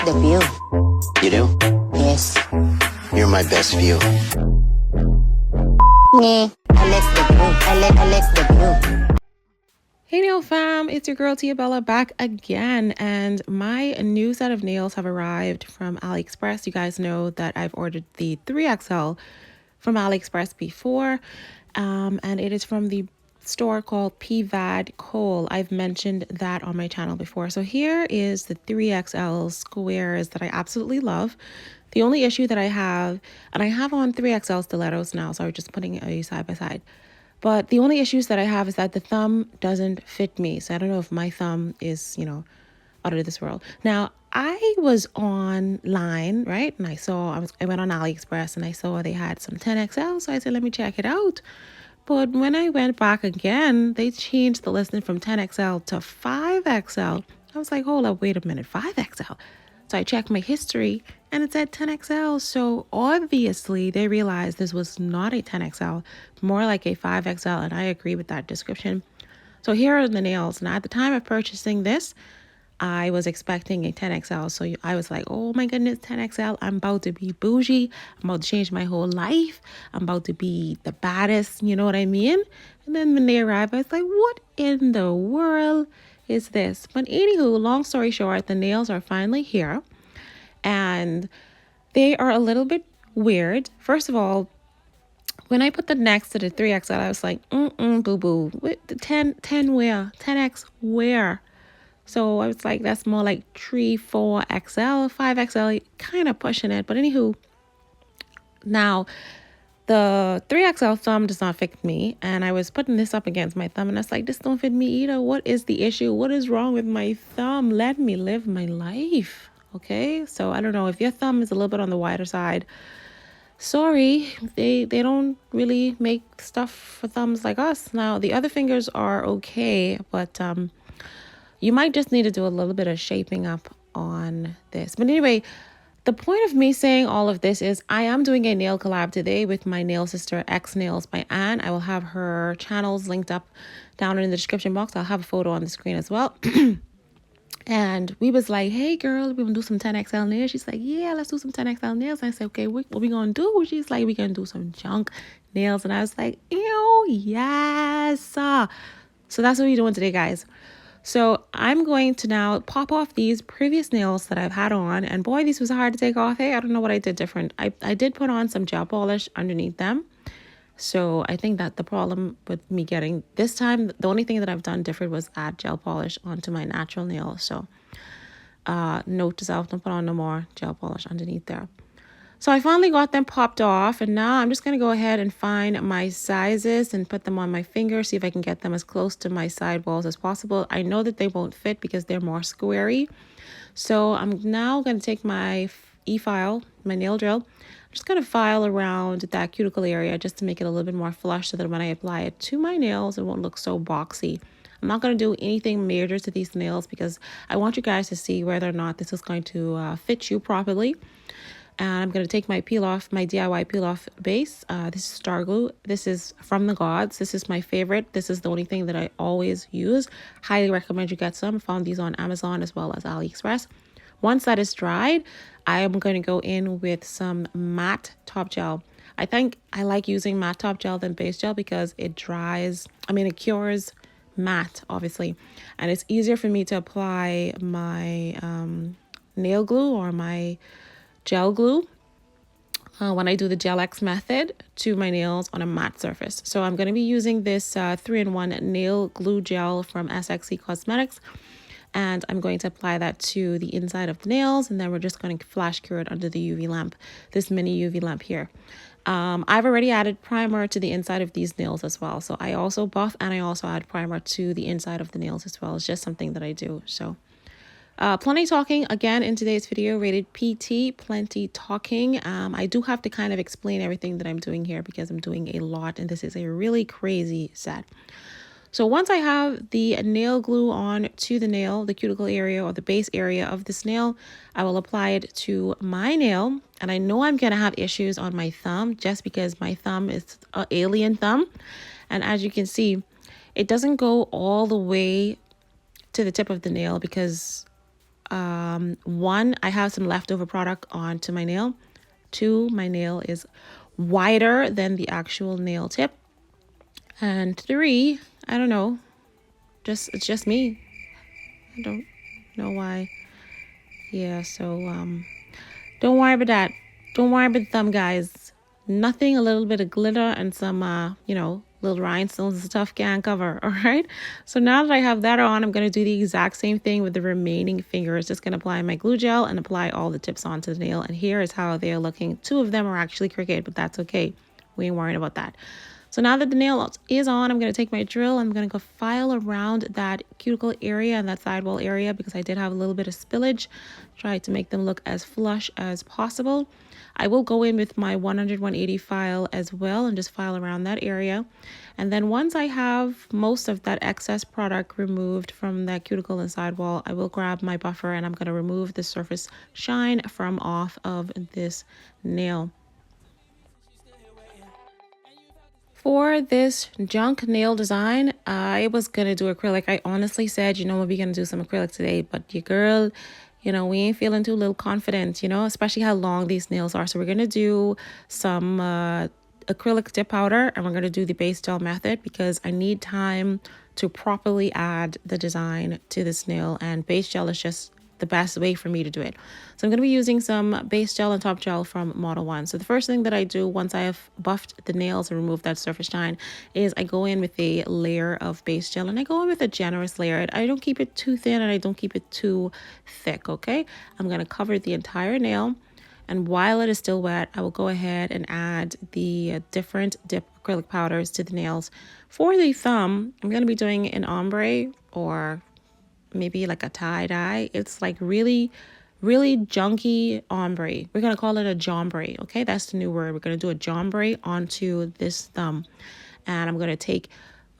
the view. You do? Yes. You're my best view. Yeah, I like the view. I like the view. Hey nail fam, it's your girl TiaBella back again, and my new set of nails have arrived from AliExpress. You guys know that I've ordered the 3XL from AliExpress before, and it is from the store called PVADCOL. I've mentioned that on my channel before. So here is the 3XL squares that I absolutely love. The only issue that I have, and I have on 3XL stilettos now, so I'm just putting a side by side. But the only issues that I have is that the thumb doesn't fit me. So I don't know if my thumb is, out of this world. Now, I was online, right? And I went on AliExpress and I saw they had some 10XL. So I said, let me check it out. But when I went back again, they changed the listing from 10XL to 5XL. I was like, hold up, wait a minute, 5XL. So I checked my history and it said 10XL. So obviously they realized this was not a 10XL, more like a 5XL. And I agree with that description. So here are the nails. Now at the time of purchasing this, I was expecting a 10XL. So I was like, oh my goodness, 10XL. I'm about to be bougie. I'm about to change my whole life. I'm about to be the baddest. You know what I mean? And then when they arrived, I was like, what in the world is this? But anywho, long story short, the nails are finally here. And they are a little bit weird. First of all, when I put the next to the 3XL, I was like, boo-boo. The 10 where? 10X where? So I was like, that's more like 3, 4XL, 5XL, kind of pushing it. But anywho, now the 3XL thumb does not fit me. And I was putting this up against my thumb and I was like, this don't fit me either. What is the issue? What is wrong with my thumb? Let me live my life. Okay, so I don't know if your thumb is a little bit on the wider side. Sorry, they don't really make stuff for thumbs like us. Now the other fingers are okay, but you might just need to do a little bit of shaping up on this. But anyway, the point of me saying all of this is I am doing a nail collab today with my nail sister X Nails by Anne. I will have her channels linked up down in the description box. I'll have a photo on the screen as well. And we was like, hey girl, we gonna do some 10XL nails. She's like, yeah, let's do some 10XL nails. And I said, okay, what we gonna do? She's like, we gonna do some junk nails. And I was like, ew, yes. So that's what we're doing today, guys. So I'm going to now pop off these previous nails that I've had on. And boy, these was hard to take off. Hey, I don't know what I did different. I did put on some gel polish underneath them. So I think that the problem with me getting this time, the only thing that I've done different was add gel polish onto my natural nails. So note to self, don't put on no more gel polish underneath there. So I finally got them popped off, and now I'm just going to go ahead and find my sizes and put them on my finger, see if I can get them as close to my side walls as possible. I know that they won't fit because they're more squarey. So I'm now going to take my e-file, my nail drill. I'm just going to file around that cuticle area just to make it a little bit more flush so that when I apply it to my nails, it won't look so boxy. I'm not going to do anything major to these nails because I want you guys to see whether or not this is going to fit you properly. And I'm going to take my peel off, my DIY peel off base. This is Star Glue. This is from the gods. This is my favorite. This is the only thing that I always use. Highly recommend you get some. Found these on Amazon as well as AliExpress. Once that is dried, I am going to go in with some matte top gel. I think I like using matte top gel than base gel because it cures matte, obviously. And it's easier for me to apply my nail glue or my gel glue when I do the Gel X method to my nails on a matte surface. So I'm going to be using this 3-in-1 nail glue gel from SXC Cosmetics. And I'm going to apply that to the inside of the nails. And then we're just going to flash cure it under the UV lamp, this mini UV lamp here. I've already added primer to the inside of these nails as well. So I also buff and I also add primer to the inside of the nails as well. It's just something that I do. So plenty talking again in today's video, rated PT, plenty talking. I do have to kind of explain everything that I'm doing here because I'm doing a lot and this is a really crazy set. So once I have the nail glue on to the nail, the cuticle area or the base area of this nail, I will apply it to my nail. And I know I'm going to have issues on my thumb just because my thumb is an alien thumb. And as you can see, it doesn't go all the way to the tip of the nail because One, I have some leftover product onto my nail. Two, my nail is wider than the actual nail tip. And three, I don't know, it's just me. I don't know why. Yeah, so don't worry about that. Don't worry about the thumb, guys. Nothing, a little bit of glitter and some you know, little rhinestones and stuff can't cover. All right, so now that I have that on, I'm going to do the exact same thing with the remaining fingers. Just going to apply my glue gel and apply all the tips onto the nail. And here is how they are looking. Two of them are actually crooked, but that's okay. We ain't worried about that. So now that the nail is on, I'm going to take my drill. I'm going to go file around that cuticle area and that sidewall area because I did have a little bit of spillage. Try to make them look as flush as possible. I will go in with my 100-180 file as well and just file around that area. And then once I have most of that excess product removed from that cuticle and sidewall, I will grab my buffer and I'm going to remove the surface shine from off of this nail. For this junk nail design, I was going to do acrylic. I honestly said, you know, we'll be going to do some acrylic today, but your girl, you know, we ain't feeling too little confident, you know, especially how long these nails are. So we're going to do some acrylic dip powder and we're going to do the base gel method because I need time to properly add the design to this nail, and base gel is just the best way for me to do it. So I'm going to be using some base gel and top gel from Model 1. So the first thing that I do once I have buffed the nails and removed that surface shine is I go in with a layer of base gel, and I go in with a generous layer. I don't keep it too thin and I don't keep it too thick, okay? I'm going to cover the entire nail, and while it is still wet, I will go ahead and add the different dip acrylic powders to the nails. For the thumb, I'm going to be doing an ombre or maybe like a tie-dye. It's like really junky ombre. We're going to call it a jombre, okay? That's the new word. We're going to do a jombre onto this thumb. And I'm going to take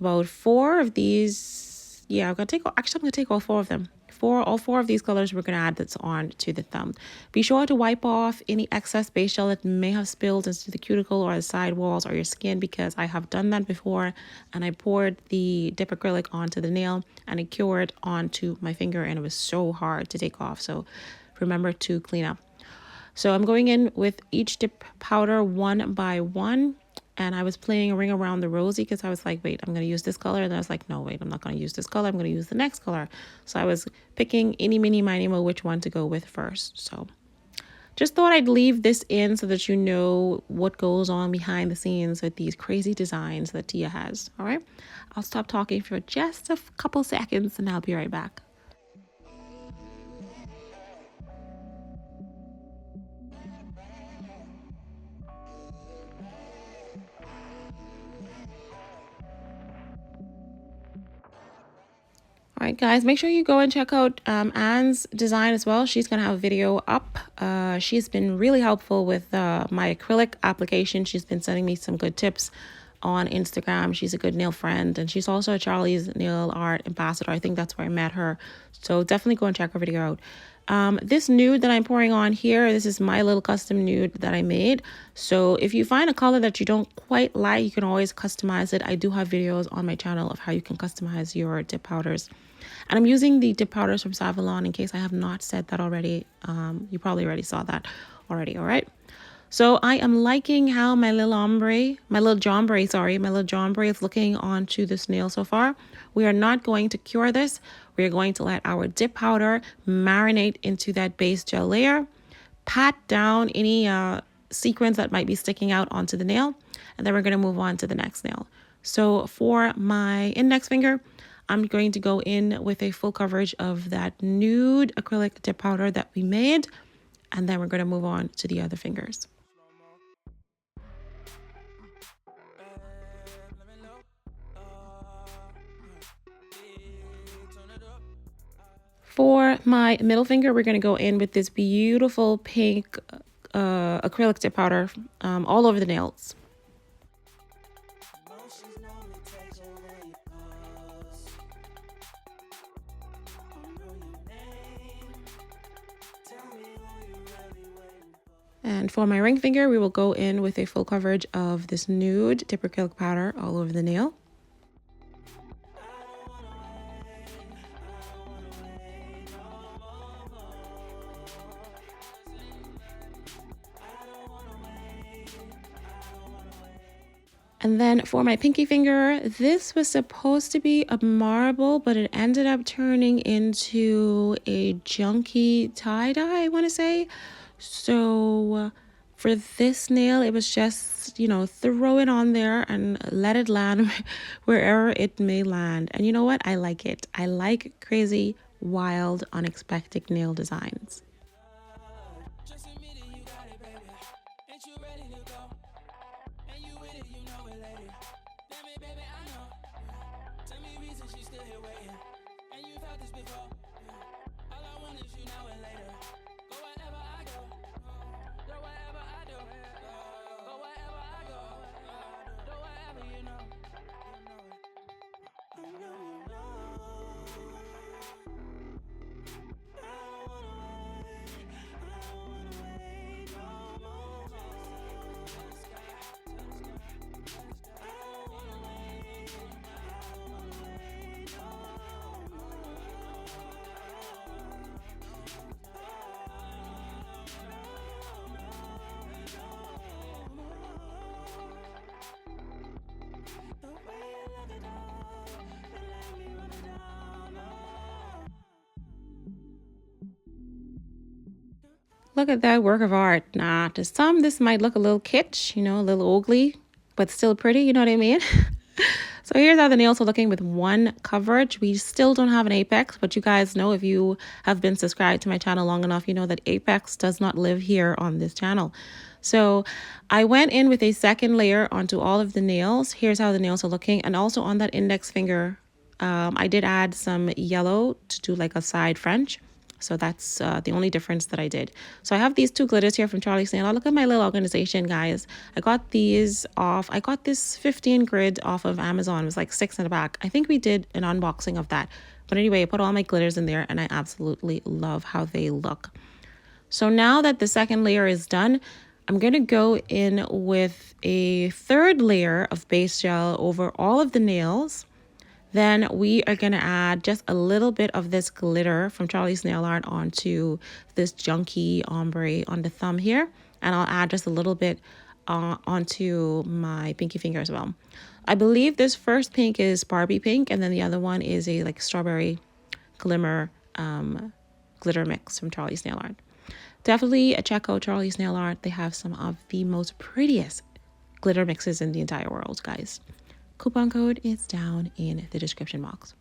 about 4 of these. Yeah, I'm going to take all 4 of them. All four of these colors we're going to add this on to the thumb. Be sure to wipe off any excess base gel that may have spilled into the cuticle or the side walls or your skin, because I have done that before and I poured the dip acrylic onto the nail and it cured onto my finger and it was so hard to take off. So remember to clean up. So I'm going in with each dip powder one by one. And I was playing a ring around the rosy because I was like, wait, I'm going to use this color. And then I was like, no, wait, I'm not going to use this color. I'm going to use the next color. So I was picking any, mini, miny, mo, which one to go with first. So just thought I'd leave this in so that you know what goes on behind the scenes with these crazy designs that Tia has. All right. I'll stop talking for just a couple seconds and I'll be right back. All right, guys, make sure you go and check out Anne's design as well. She's going to have a video up. She's been really helpful with my acrylic application. She's been sending me some good tips on Instagram. She's a good nail friend, and she's also a Charlie's Nail Art ambassador. I think that's where I met her. So definitely go and check her video out. This nude that I'm pouring on here, this is my little custom nude that I made. So if you find a color that you don't quite like, you can always customize it. I do have videos on my channel of how you can customize your dip powders. And I'm using the dip powders from SAVILAND in case I have not said that already. You probably already saw that already, all right? So I am liking how my little jombre is looking onto this nail so far. We are not going to cure this. We are going to let our dip powder marinate into that base gel layer, pat down any sequins that might be sticking out onto the nail, and then we're going to move on to the next nail. So for my index finger, I'm going to go in with a full coverage of that nude acrylic dip powder that we made, and then we're going to move on to the other fingers. For my middle finger, we're going to go in with this beautiful pink acrylic dip powder all over the nails. And for my ring finger, we will go in with a full coverage of this nude dip acrylic powder all over the nail. And then for my pinky finger, this was supposed to be a marble, but it ended up turning into a junky tie-dye, I want to say. So for this nail, it was just, you know, throw it on there and let it land wherever it may land. And you know what? I like it. I like crazy, wild, unexpected nail designs. Look at that work of art. Nah, to some, this might look a little kitsch, you know, a little ugly, but still pretty, you know what I mean? So here's how the nails are looking with one coverage. We still don't have an apex, but you guys know, if you have been subscribed to my channel long enough, you know that apex does not live here on this channel. So I went in with a second layer onto all of the nails. Here's how the nails are looking. And also on that index finger, I did add some yellow to do like a side French. So that's the only difference that I did. So I have these two glitters here from Charlie's Nail. Look at my little organization, guys. I got these off. I got this 15 grid off of Amazon. It was like 6 in the back. I think we did an unboxing of that. But anyway, I put all my glitters in there and I absolutely love how they look. So now that the second layer is done, I'm going to go in with a third layer of base gel over all of the nails. Then we are going to add just a little bit of this glitter from Charlie's Nail Art onto this junky ombre on the thumb here. And I'll add just a little bit onto my pinky finger as well. I believe this first pink is Barbie pink, and then the other one is a like strawberry glimmer glitter mix from Charlie's Nail Art. Definitely check out Charlie's Nail Art. They have some of the most prettiest glitter mixes in the entire world, guys. Coupon code is down in the description box.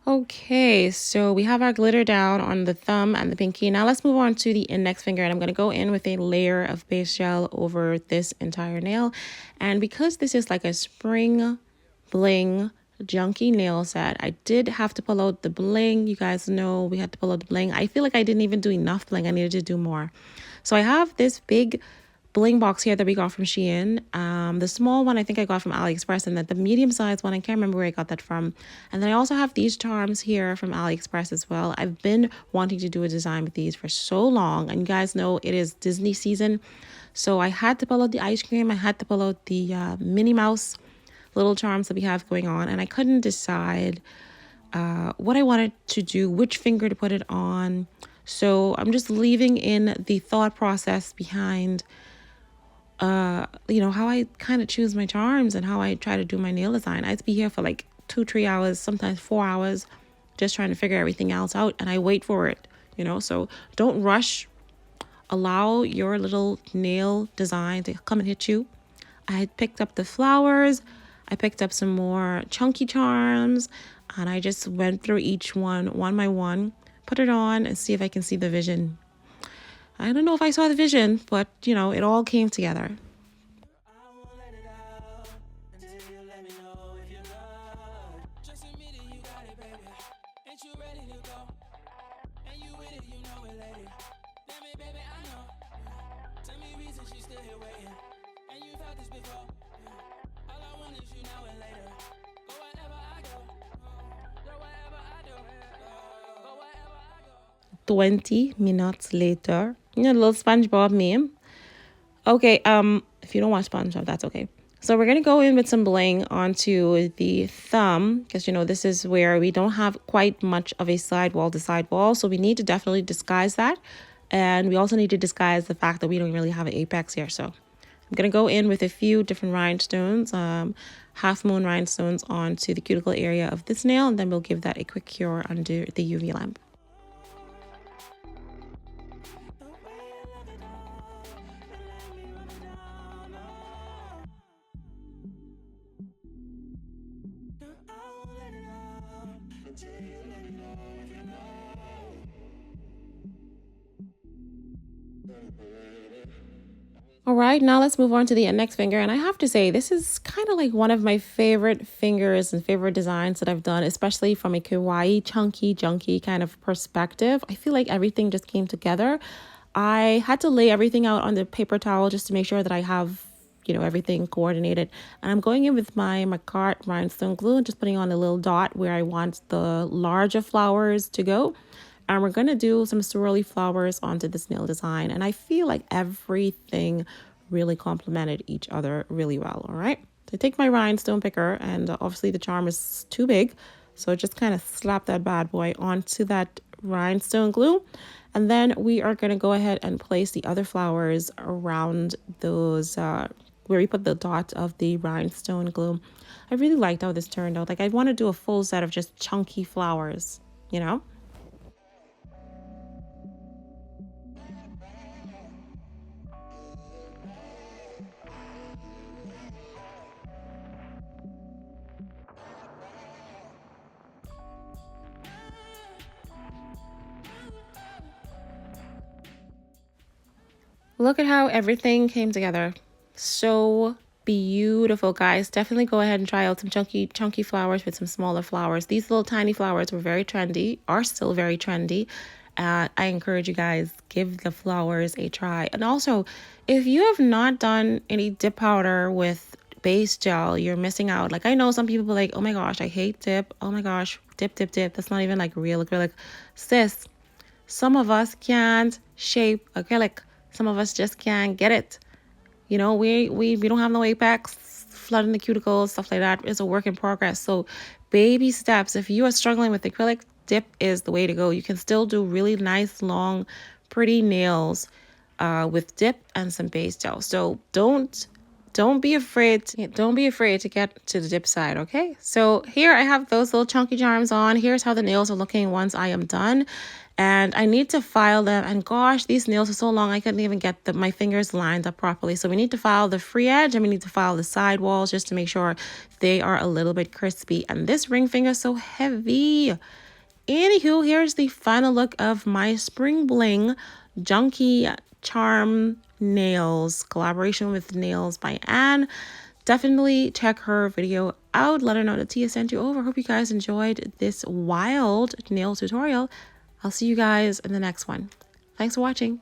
Okay, so we have our glitter down on the thumb and the pinky. Now let's move on to the index finger, and I'm going to go in with a layer of base gel over this entire nail. And because this is like a spring bling junky nail set, I did have to pull out the bling. You guys know we had to pull out the bling. I feel like I didn't even do enough bling. I needed to do more. So I have this big bling box here that we got from SheIn. The small one I think I got from AliExpress, and then the medium-sized one, I can't remember where I got that from. And then I also have these charms here from AliExpress as well. I've been wanting to do a design with these for so long, and you guys know it is Disney season. So I had to pull out the ice cream. I had to pull out the Minnie Mouse little charms that we have going on, and I couldn't decide what I wanted to do, which finger to put it on. So I'm just leaving in the thought process behind you know, how I kind of choose my charms and how I try to do my nail design. I'd be here for like 2-3 hours, sometimes 4 hours, just trying to figure everything else out, and I wait for it, you know. So don't rush. Allow your little nail design to come and hit you. I had picked up the flowers, I picked up some more chunky charms, and I just went through each one by one, put it on and see if I can see the vision. I don't know if I saw the vision, but you know, it all came together. "20 minutes later." You know, a little SpongeBob meme. Okay, if you don't watch SpongeBob, that's okay. So we're gonna go in with some bling onto the thumb, because you know this is where we don't have quite much of a sidewall to sidewall, so we need to definitely disguise that, and we also need to disguise the fact that we don't really have an apex here. So I'm gonna go in with a few different rhinestones, half moon rhinestones onto the cuticle area of this nail, and then we'll give that a quick cure under the UV lamp. All right, now let's move on to the next finger. And I have to say, this is kind of like one of my favorite fingers and favorite designs that I've done, especially from a kawaii, chunky, junky kind of perspective. I feel like everything just came together. I had to lay everything out on the paper towel just to make sure that I have, you know, everything coordinated. And I'm going in with my Macart rhinestone glue and just putting on a little dot where I want the larger flowers to go. And we're going to do some swirly flowers onto this nail design. And I feel like everything really complemented each other really well. All right. So I take my rhinestone picker, and obviously the charm is too big. So just kind of slap that bad boy onto that rhinestone glue. And then we are going to go ahead and place the other flowers around those where we put the dot of the rhinestone glue. I really liked how this turned out. Like, I want to do a full set of just chunky flowers, you know? Look at how everything came together. So beautiful, guys. Definitely go ahead and try out some chunky flowers with some smaller flowers. These little tiny flowers were very trendy, are still very trendy. I encourage you guys, give the flowers a try. And also, if you have not done any dip powder with base gel, you're missing out. Like, I know some people are like, oh my gosh, I hate dip. Oh my gosh, dip. That's not even like real acrylic. Sis, some of us can't shape acrylic. Some of us just can't get it. You know, we don't have no apex, flooding the cuticles, stuff like that. It's a work in progress. So baby steps. If you are struggling with acrylic, dip is the way to go. You can still do really nice, long, pretty nails with dip and some base gel. So don't be afraid to get to the dip side. Okay, so here I have those little chunky charms on. Here's how the nails are looking once I am done. And I need to file them, and gosh, these nails are so long I couldn't even get my fingers lined up properly. So we need to file the free edge, and we need to file the side walls just to make sure they are a little bit crispy. And this ring finger is so heavy. Anywho, here's the final look of my Spring Bling Junky Charm nails, collaboration with Nails by Anne. Definitely check her video out. Let her know that Tia sent you over. Hope you guys enjoyed this wild nail tutorial. I'll see you guys in the next one. Thanks for watching.